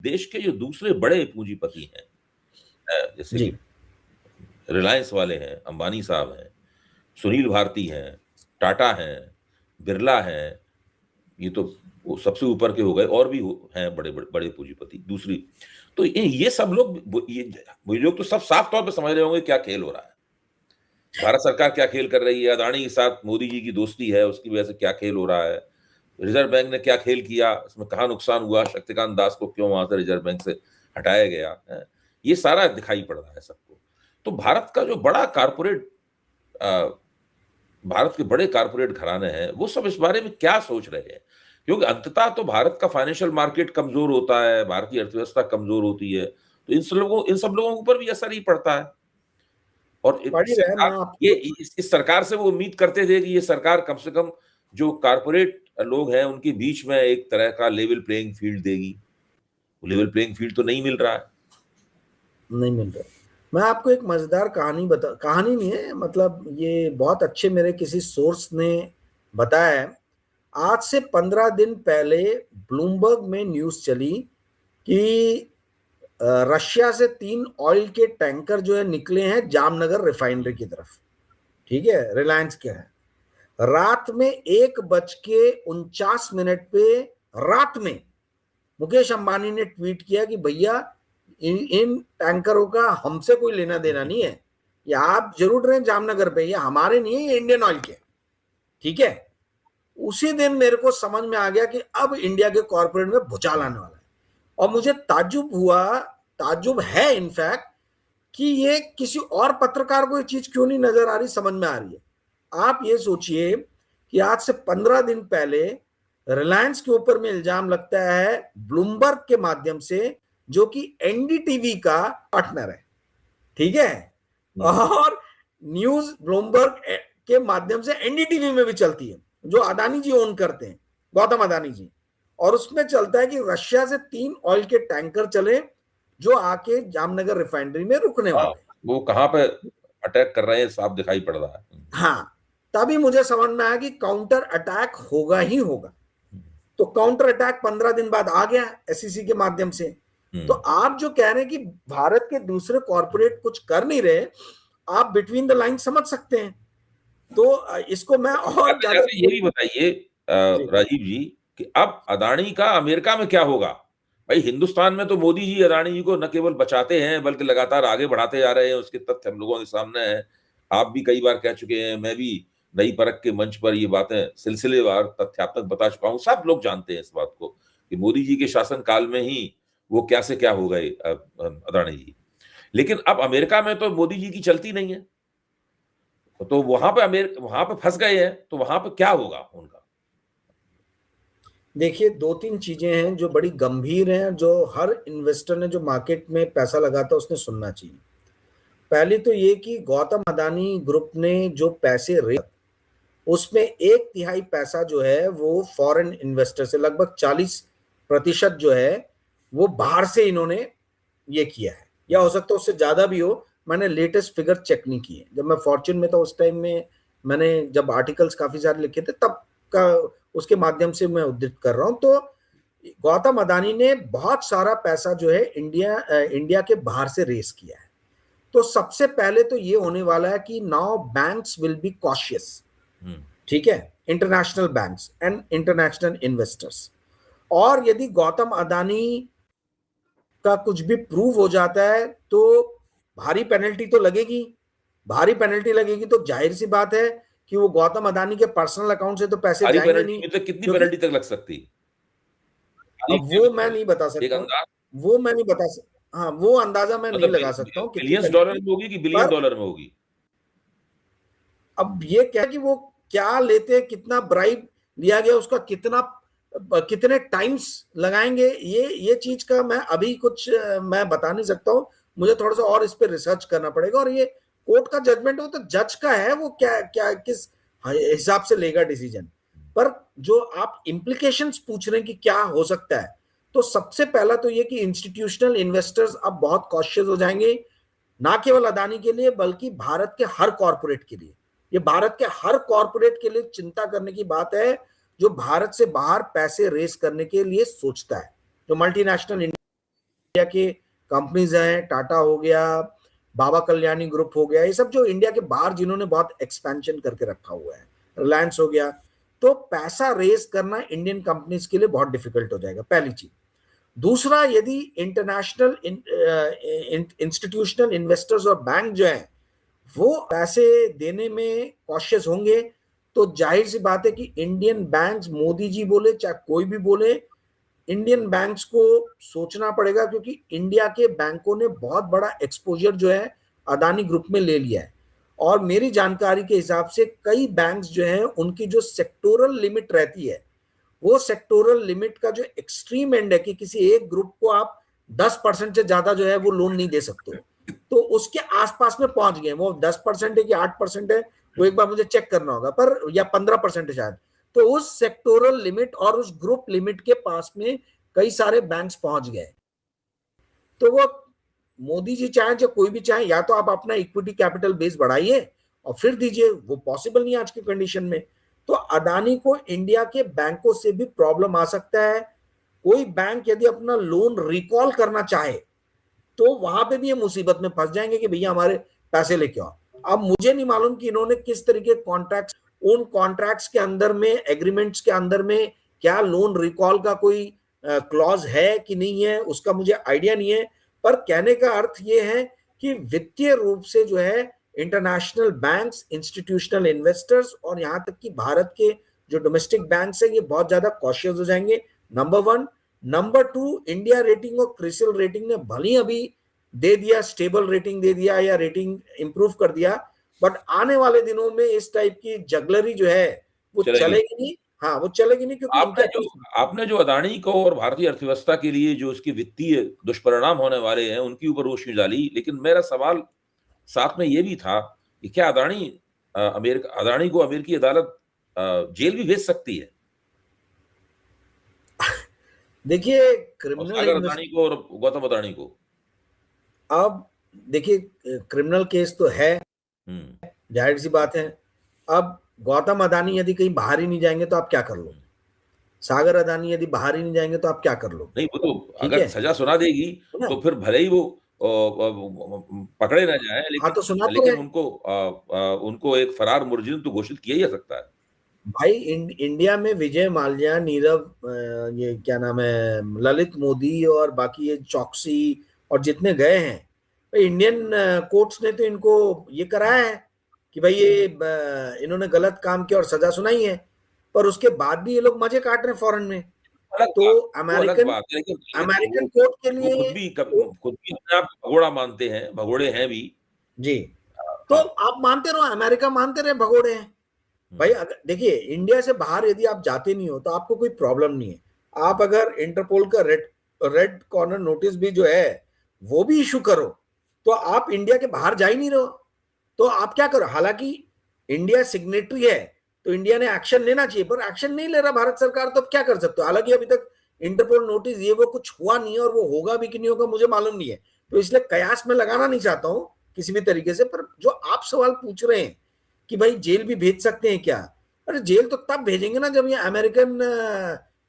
देश के जो दूसरे बड़े पूंजीपति हैं, जैसे कि जी रिलायंस वाले हैं, अंबानी साहब हैं, सुनील भारती हैं, टाटा हैं, बिरला हैं, ये तो वो सबसे ऊपर के हो गए, और भी हैं बड़े बड़े बड़े पूंजीपति दूसरी। तो ये सब लोग, ये लोग तो सब साफ तौर पे समझ रहे होंगे क्या खेल हो रहा है, भारत सरकार क्या खेल कर रही है, अदानी के साथ मोदी जी की दोस्ती है, उसकी वजह से क्या खेल हो रहा है, रिजर्व बैंक ने क्या खेल किया, इसमें कहाँ नुकसान हुआ, शक्तिकांत दास को क्यों वहां से रिजर्व बैंक से हटाया गया है, ये सारा दिखाई पड़ रहा है सबको। तो भारत का जो बड़ा कारपोरेट, भारत के बड़े कारपोरेट घराने हैं, वो सब इस बारे में क्या सोच रहे हैं, क्योंकि अंततः तो भारत का फाइनेंशियल मार्केट कमजोर होता है, भारतीय अर्थव्यवस्था कमजोर होती है, तो इन सब लोगों के ऊपर भी असर ही पड़ता है। और पढ़ी रहे मैं ये आपको। इस सरकार से वो उम्मीद करते थे कि ये सरकार कम से कम जो कारपोरेट लोग हैं उनके बीच में एक तरह का लेवल प्लेइंग फील्ड देगी, लेवल प्लेइंग फील्ड तो नहीं मिल रहा है। नहीं मिल रहा। मैं आपको एक मजेदार कहानी नहीं है, मतलब ये बहुत अच्छे मेरे किसी सोर्स ने बताया है। आज से 15 दिन पहले ब्लूमबर्ग में न्यूज चली कि रशिया से 3 ऑयल के टैंकर जो है निकले हैं जामनगर रिफाइनरी की तरफ। ठीक है, रिलायंस के हैं। रात में 1:49 पे रात में मुकेश अंबानी ने ट्वीट किया कि भैया इन टैंकरों का हमसे कोई लेना देना नहीं है, ये आप जरूर रहे जामनगर पे, ये हमारे नहीं है, ये इंडियन ऑयल के। ठीक है, उसी दिन मेरे को समझ में आ गया कि अब इंडिया के कॉर्पोरेट में भूचाल आने वाला है। और मुझे ताज्जुब है इनफैक्ट कि ये किसी और पत्रकार को ये चीज क्यों नहीं नजर आ रही, समझ में आ रही है। आप ये सोचिए कि आज से 15 दिन पहले रिलायंस के ऊपर में इल्जाम लगता है ब्लूमबर्ग के माध्यम से, जो कि एनडीटीवी का पार्टनर है। ठीक है, और न्यूज ब्लूमबर्ग के माध्यम से एनडीटीवी में भी चलती है, जो अदानी जी ओन करते हैं, गौतम अदानी जी। और उसमें चलता है कि रशिया से 3 ऑयल के टैंकर चले जो आके जामनगर रिफाइनरी में रुकने वाले। वो कहाँ पे अटैक कर रहे हैं साफ दिखाई पड़ रहा है। हाँ, तभी मुझे समझ में आया कि काउंटर अटैक होगा ही होगा। तो काउंटर अटैक 15 दिन बाद आ गया एसईसी के माध्यम से। तो आप जो कह रहे हैं कि भारत के दूसरे कॉर्पोरेट कुछ कर नहीं रहे, आप बिटवीन द लाइन समझ सकते हैं। तो इसको मैं और ज्यादा ये भी बताइए राजीव जी कि अब अदानी का अमेरिका में क्या होगा। भाई हिंदुस्तान में तो मोदी जी अदानी जी को न केवल बचाते हैं बल्कि लगातार आगे बढ़ाते जा रहे हैं, उसके तथ्य हम लोगों के सामने हैं। आप भी कई बार कह चुके हैं, मैं भी नई परख के मंच पर ये बातें सिलसिलेवार तथ्यात्मक बता चुका हूं, सब लोग जानते हैं इस बात को कि मोदी जी के शासन काल में ही वो क्या से क्या हो गए अदानी जी। लेकिन अब अमेरिका में तो मोदी जी की चलती नहीं है, तो वहां पे फंस गए हैं, तो वहां पे क्या होगा उनका। देखिए, 2-3 चीजें हैं जो बड़ी गंभीर हैं, जो हर इन्वेस्टर ने जो मार्केट में पैसा लगाता उसने सुनना चाहिए। पहली तो ये कि गौतम अदानी ग्रुप ने जो पैसे रेज, उसमें 1/3 पैसा जो है वो फॉरेन इन्वेस्टर से, लगभग 40% जो है वो बाहर से इन्होंने ये किया है, या हो सकता है उससे ज्यादा भी हो। मैंने लेटेस्ट फिगर चेक नहीं किए, जब मैं फॉर्च्यून में था उस टाइम में मैंने जब आर्टिकल्स काफी सारे लिखे थे तब का, उसके माध्यम से मैं उद्धृत कर रहा हूं। तो गौतम अदानी ने बहुत सारा पैसा जो है इंडिया के बाहर से रेस किया है। तो सबसे पहले तो ये होने वाला है कि now banks will be cautious. ठीक है, international banks and international investors. और यदि गौतम अदानी का कुछ भी प्रूव हो जाता है तो भारी पेनल्टी तो लगेगी। भारी पेनल्टी लगेगी तो जाहिर सी बात है कि वो गौतम अदानी के पर्सनल अकाउंट से तो पैसे भारी जाएंगे पेनल्टी नहीं, में तो कितनी क्योंकि पेनल्टी तक लग सकती है? अब वो मैं नहीं बता एक सकता हूँ। अंदाज, वो मैं नहीं बता सकता, हाँ वो अंदाजा मैं नहीं मतलब लगा सकता हूँ कितनी बिलियंस डॉलर पेनल्टी। में होगी कि बिलियन पर डॉलर में होगी? अब ये क्या कि वो क्या लेते हैं, कितना ब्राइब लिया गया, उसका कितने टाइम्स लगाएंगे, ये चीज का मैं अभी कुछ मैं बता नहीं सकता हूँ। मुझे थोड़ा सा और इस पे रिसर्च करना पड़ेगा। और ये कोर्ट का जजमेंट हो तो जज का है, वो क्या क्या किस हिसाब से लेगा डिसीजन। पर जो आप इम्प्लीकेशंस पूछ रहे हैं कि क्या हो सकता है, तो सबसे पहला तो ये कि इंस्टीट्यूशनल इन्वेस्टर्स अब बहुत कॉशियस हो जाएंगे, ना केवल अदानी के लिए बल्कि भारत के हर कॉर्पोरेट के लिए। ये भारत के हर कॉर्पोरेट के लिए चिंता करने की बात है जो भारत से बाहर पैसे रेस करने के लिए सोचता है, जो मल्टीनेशनल इंडिया के कंपनीज हैं, टाटा हो गया, बाबा कल्याणी ग्रुप हो गया, ये सब जो इंडिया के बाहर जिन्होंने बहुत एक्सपेंशन करके रखा हुआ है, रिलायंस हो गया, तो पैसा रेज करना इंडियन कंपनीज के लिए बहुत डिफिकल्ट हो जाएगा, पहली चीज। दूसरा, यदि इंटरनेशनल इंस्टीट्यूशनल इन्वेस्टर्स और बैंक जो है वो पैसे देने में कॉशियस होंगे, तो जाहिर सी बात है कि इंडियन बैंक्स, मोदी जी बोले चाहे कोई भी बोले, इंडियन बैंक्स को सोचना पड़ेगा, क्योंकि इंडिया के बैंकों ने बहुत बड़ा एक्सपोजर जो है अदानी ग्रुप में ले लिया है। और मेरी जानकारी के हिसाब से कई बैंक्स जो हैं उनकी जो सेक्टोरल लिमिट रहती है, वो सेक्टोरल लिमिट का जो एक्सट्रीम एंड है कि किसी एक ग्रुप को आप 10% से ज्यादा जो है वो लोन नहीं दे सकते हो, तो उसके आसपास में पहुंच गए। वो 10% है कि 8% है, वो एक बार मुझे चेक करना होगा, पर या 15% है शायद। तो उस सेक्टोरल लिमिट और उस ग्रुप लिमिट के पास में कई सारे बैंक्स पहुंच गए। तो वो मोदी जी चाहे या कोई भी चाहे, या तो आप अपना इक्विटी कैपिटल बेस बढ़ाइए और फिर दीजिए, वो पॉसिबल नहीं है आज की कंडीशन में। तो अदानी को इंडिया के बैंकों से भी प्रॉब्लम आ सकता है। कोई बैंक यदि अपना लोन रिकॉल करना चाहे तो वहां पे भी ये मुसीबत में फंस जाएंगे कि भैया हमारे पैसे लेके आओ। अब मुझे नहीं मालूम कि इन्होंने किस तरीके कॉन्ट्रैक्ट्स, उन कॉन्ट्रैक्ट्स के अंदर में, एग्रीमेंट्स के अंदर में क्या लोन रिकॉल का कोई क्लॉज है कि नहीं है, उसका मुझे आइडिया नहीं है। पर कहने का अर्थ ये है कि वित्तीय रूप से जो है इंटरनेशनल बैंक्स, इंस्टीट्यूशनल इन्वेस्टर्स और यहाँ तक कि भारत के जो डोमेस्टिक बैंक्स है, ये बहुत ज्यादा कॉशियस हो जाएंगे, number one. Number two, India rating और क्रिसिल रेटिंग ने भली अभी दे दिया, स्टेबल रेटिंग दे दिया या रेटिंग इंप्रूव कर दिया, बट आने वाले दिनों में इस टाइप की जगलरी जो है वो चलेगी नहीं। हाँ, वो चलेगी नहीं, क्योंकि आपने जो अदानी को और भारतीय अर्थव्यवस्था के लिए जो इसके वित्तीय दुष्परिणाम होने वाले हैं उनके ऊपर रोशनी डाली, लेकिन मेरा सवाल साथ में ये भी था कि क्या अदानी को अमेरिकी अदालत जेल भी भेज सकती है? देखिए, क्रिमिनल अदानी को और गौतम अदानी को, अब देखिए क्रिमिनल केस तो है, जाहिर सी बात है। अब गौतम अदानी यदि कहीं बाहर ही नहीं जाएंगे तो आप क्या कर लो, सागर अदानी यदि बाहर ही नहीं जाएंगे तो आप क्या कर लो? नहीं, वो तो अगर सजा सुना देगी तो फिर भले ही वो पकड़े ना जाए, लेकिन हाँ, तो सुना तो लेकिन उनको एक फरार मुलजिम तो घोषित किया जा सकता है। भाई इंडिया में विजय माल्या, नीरव, ये क्या नाम है, ललित मोदी और बाकी ये चौकसी और जितने गए हैं, भाई इंडियन कोर्ट्स ने तो इनको ये कराया है कि भाई ये इन्होंने गलत काम किया और सजा सुनाई है, पर उसके बाद भी ये लोग मजे काट रहे हैं फॉरेन में। तो अमेरिकन कोर्ट के लिए खुद भी अपने आप भगोड़ा मानते हैं, भगोड़े हैं भी जी। तो आप मानते रहो, अमेरिका मानते रहे भगोड़े हैं भाई। अगर देखिए, इंडिया से बाहर यदि आप जाते नहीं हो तो आपको कोई प्रॉब्लम नहीं है। आप अगर इंटरपोल का रेड कॉर्नर नोटिस भी जो है वो भी इशू करो, तो आप इंडिया के बाहर जा ही नहीं रहो, तो आप क्या करो? हालांकि इंडिया सिग्नेटरी है तो इंडिया ने एक्शन लेना चाहिए, पर एक्शन नहीं ले रहा भारत सरकार, तो क्या कर सकते हो? हालांकि अभी तक इंटरपोल नोटिस ये वो कुछ हुआ नहीं है, और वो होगा भी कि नहीं होगा मुझे मालूम नहीं है, तो इसलिए कयास में लगाना नहीं चाहता हूं किसी भी तरीके से। पर जो आप सवाल पूछ रहे हैं कि भाई जेल भी भेज सकते हैं क्या, अरे जेल तो तब भेजेंगे ना जब ये अमेरिकन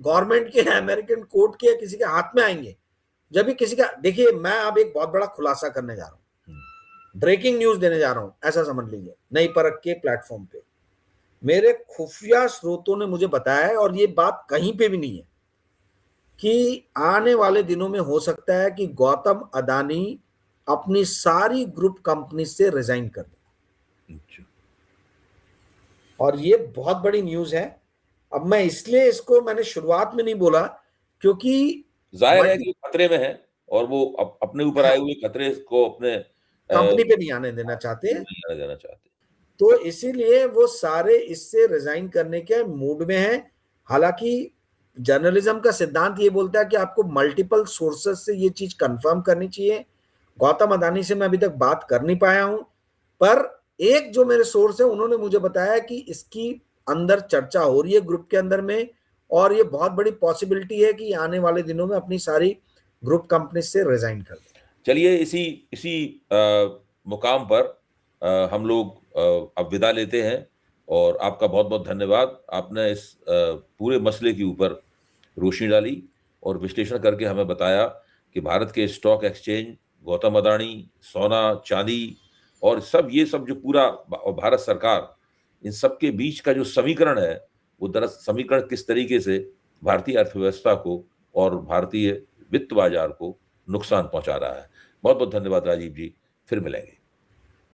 गवर्नमेंट के, अमेरिकन कोर्ट के, किसी के हाथ में आएंगे। जब भी किसी का, देखिए मैं अब एक बहुत बड़ा खुलासा करने जा रहा हूं, ब्रेकिंग न्यूज देने जा रहा हूं, ऐसा समझ लीजिए, नई परख के प्लेटफॉर्म पे। मेरे खुफिया स्रोतों ने मुझे बताया है, और ये बात कहीं पे भी नहीं है, कि आने वाले दिनों में हो सकता है कि गौतम अदानी अपनी सारी ग्रुप कंपनी से रिजाइन कर दे। और ये बहुत बड़ी न्यूज है। अब मैं इसलिए इसको मैंने शुरुआत में नहीं बोला, क्योंकि जाहिर है कि खतरे में है और वो अपने ऊपर आए हुए खतरे को अपने कंपनी पे नहीं आने देना चाहते, तो इसीलिए वो सारे इससे रिजाइन करने के मूड में हैं। हालांकि जर्नलिज्म का सिद्धांत ये बोलता है कि आपको मल्टीपल सोर्सेस से ये चीज कंफर्म करनी चाहिए। गौतम अदानी से मैं अभी तक बात कर नहीं पाया हूं, पर एक जो मेरे सोर्स है उन्होंने मुझे बताया कि इसकी अंदर चर्चा हो रही है ग्रुप के अंदर में, और ये बहुत बड़ी पॉसिबिलिटी है कि आने वाले दिनों में अपनी सारी ग्रुप कंपनी से रिजाइन कर दें। चलिए इसी मुकाम पर हम लोग अब विदा लेते हैं, और आपका बहुत बहुत धन्यवाद। आपने इस पूरे मसले के ऊपर रोशनी डाली और विश्लेषण करके हमें बताया कि भारत के स्टॉक एक्सचेंज, गौतम अदानी, सोना, चांदी और सब ये सब जो पूरा और भारत सरकार, इन सब के बीच का जो समीकरण है, वो दरअसल समीकरण किस तरीके से भारतीय अर्थव्यवस्था को और भारतीय वित्त बाजार को नुकसान पहुंचा रहा है। बहुत बहुत धन्यवाद राजीव जी, फिर मिलेंगे।